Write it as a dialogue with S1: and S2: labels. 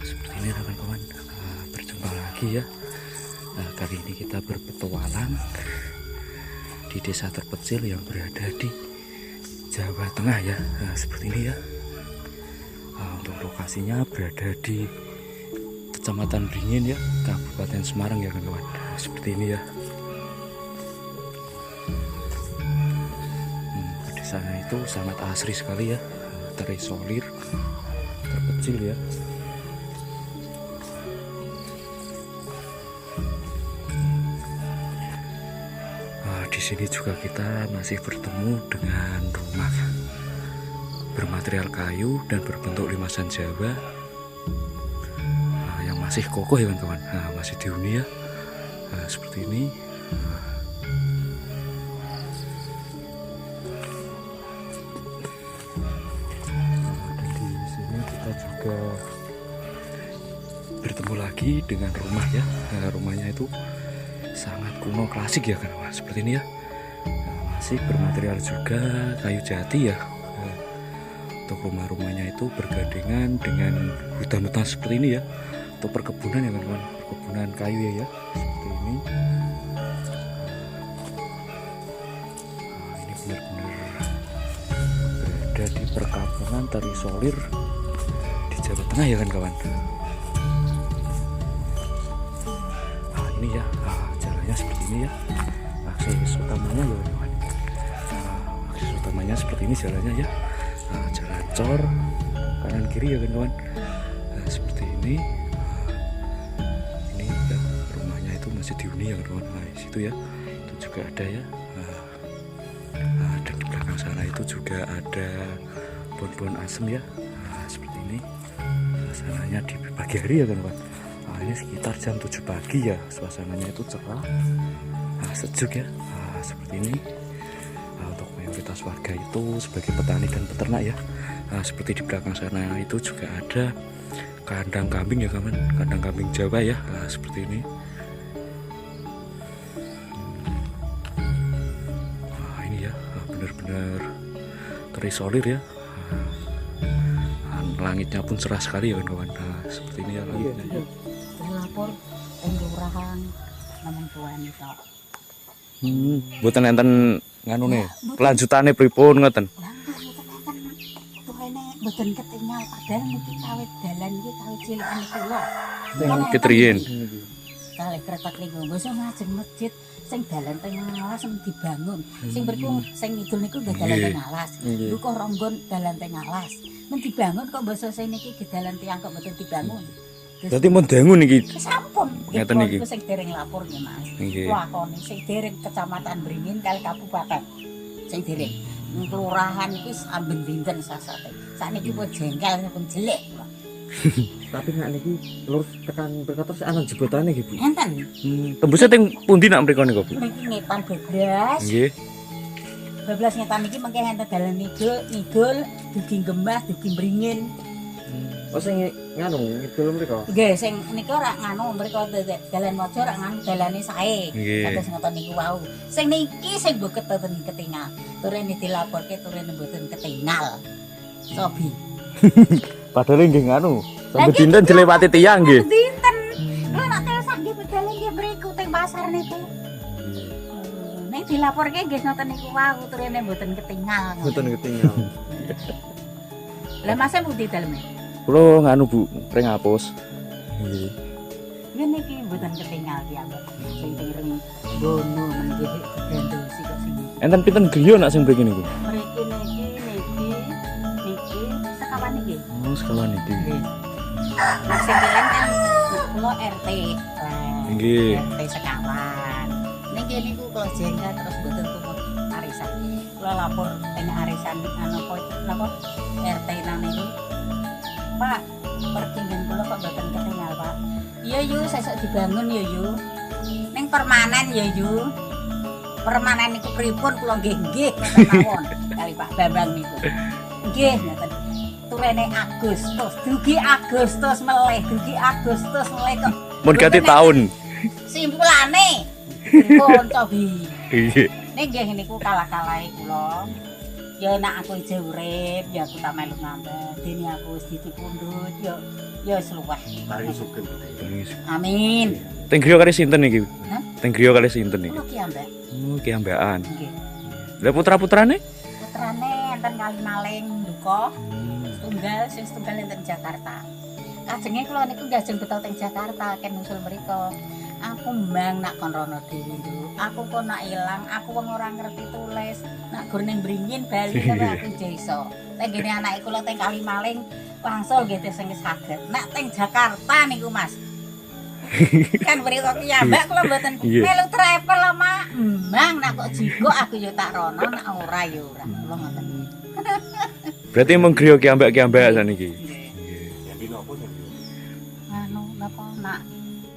S1: Seperti ini kawan-kawan, berjumpa lagi ya. Kali ini kita berpetualang di desa terpencil yang berada di Jawa Tengah ya. Seperti ini ya. Untuk lokasinya berada di Kecamatan Beringin ya, Kabupaten Semarang ya kawan-kawan. Seperti ini ya. Pedesaan itu sangat asri sekali ya, terisolir, terpencil ya. Di sini juga kita masih bertemu dengan rumah bermaterial kayu dan berbentuk limasan Jawa yang masih kokoh ya kawan-kawan. Masih dihuni ya, seperti ini. Dan di sini kita juga bertemu lagi dengan rumah ya. Rumahnya itu sangat kuno, klasik ya kan, seperti ini ya. Masih bermaterial juga kayu jati ya. Untuk rumah-rumahnya itu bergandengan dengan hutan-hutan seperti ini ya. Untuk perkebunan ya kan, perkebunan kayu ya, seperti ini. Ini benar-benar berada di perkampungan terisolir di Jawa Tengah ya kan kawan. Ini ya, jalannya seperti ini ya. Akses utamanya ya kawan. Akses utamanya seperti ini jalannya ya. Jalan cor kanan kiri ya kawan. Seperti ini. Ini ya, rumahnya itu masih dihuni ya kawan. Di situ ya, itu juga ada ya. Dan di belakang sana itu juga ada pohon-pohon asem ya. Seperti ini. Suasananya di pagi hari ya kawan. Ini sekitar jam 7 pagi ya, suasananya itu cerah, sejuk ya, seperti ini. Untuk mayoritas warga itu sebagai petani dan peternak ya. Seperti di belakang sana itu juga ada kandang kambing ya kawan, kandang kambing Jawa ya, seperti ini. Ini ya, benar-benar terisolir ya. Langitnya pun cerah sekali ya kawan. Seperti ini ya langitnya ya.
S2: Lapor kelurahan namun tuan itu.
S1: Mboten enten nganune, kelanjutane pripun ngoten?
S2: Tuhene mboten ketinggal padahal niki kawit dalan iki kawit cilikan kula.
S1: Ketriyen.
S2: Kali kretek niku mboso ngajeng masjid sing dalan teng alas sing dibangun. Sing mriku sing ngidul niku nggih dalan teng alas. Niku kok Ronggon dalan teng alas. Men dibangun kok mboso sing niki dalan tiyang kok mboten dibangun.
S1: Berarti mun dangu niki.
S2: Sampun.
S1: Ngeten niki.
S2: Sing dereng lapor nggih Mas.
S1: Nggih.
S2: Lakone sing dereng Kecamatan Beringin kali kabupaten. Sing dereng. Kelurahan iki saben dinten sasate. Sakniki pun jengkel pun jelek.
S3: Tapi nek niki lurus tekan mriko terus ana jebotane nggih Bu.
S2: Enten.
S1: Tembusnya teng pundi nak mriko niku Bu?
S2: Niki ngetan beblas.
S1: Nggih.
S2: Beblas ngetan iki mengke enten dalan ngidul, dugi Gemas, dugi Beringin.
S3: Oh sing nganu ngidul mriko.
S2: Nggih, sing niku ora nganu mriko dalan mojo ora nganu dalane sae. Kados ngoten niku wau. Sing niki sing mbok ketingal. Turene dilaporke turene mboten ketingal. Sobi.
S1: Padahal nggih nganu, sampe dinten dilewati tiyang nggih.
S2: Dinten. Lha nek terusan nggih dalan nggih mriku teng pasar niku. Nek dilaporke nggih ngoten niku wau turene mboten ketingal.
S3: Mboten ketinggal.
S2: Lah masa pundi daleme?
S1: Kulo nganu Bu, pring ngapus. Nggih.
S2: Ngene iki mboten ketingal tiyang. Sing teng bono menggih gandosi kok sing.
S1: Enten pinten griya nak sing mriki niku?
S2: Mriki niki sekawan niki.
S1: Oh, sekawan niki.
S2: Nggih. Nah sing kalian kan kula RT.
S1: Nggih.
S2: RT sekawan. Niki niku kula jengkel terus mboten tumut arisan. Kula lapor teng arisan napa RT nang niku. Pak, pertinggan kula kok mboten ketinggal, Pak. Iya yu, sesuk dibangun ya yu. Ning permanen ya yu. Permanen niku pripun kula nggih nggih ngoten mawon kali Pak Bambang niku. Nggih ngoten. turene Agustus, dugi Agustus meleh kok.
S1: Mun ganti tahun.
S2: Simpulane pun cobi.
S1: Iya.
S2: Nek nggih niku kalah-kalahe kula. Ya nek aku ije urip, ya aku tak melu ngambek. Dene aku wis ditipundhut, ya wis luweh.
S3: Paling sugih.
S2: Amin.
S1: Teng griya kali sinten iki?
S2: Hah?
S1: Teng griya kali sinten iki?
S2: Kula ki ambek.
S1: Ki ambekan.
S2: Nggih.
S1: Lah putra-putrane?
S2: Putrane enten kali maling duka. Setunggal enten Jakarta. Kajenge kula niku gajeng beto teng Jakarta ken usul mriko. Aku mbang nak kon rono dhewe nduk. Aku kok nak ilang, aku wong ora ngerti tulis. Nak gur ning Bringin Bali karo aku iso. Tenggene anake kula teng kali maling wangsul nggih sing saged. Nak teng Jakarta niku Mas. Kan mriko ki ambek kula mboten melu travel lho Mak. Mbang nak kok jiko aku yo tak rono, nak ora yo ora. Kula ngoten.
S1: Berarti mung griya ki ambek saniki.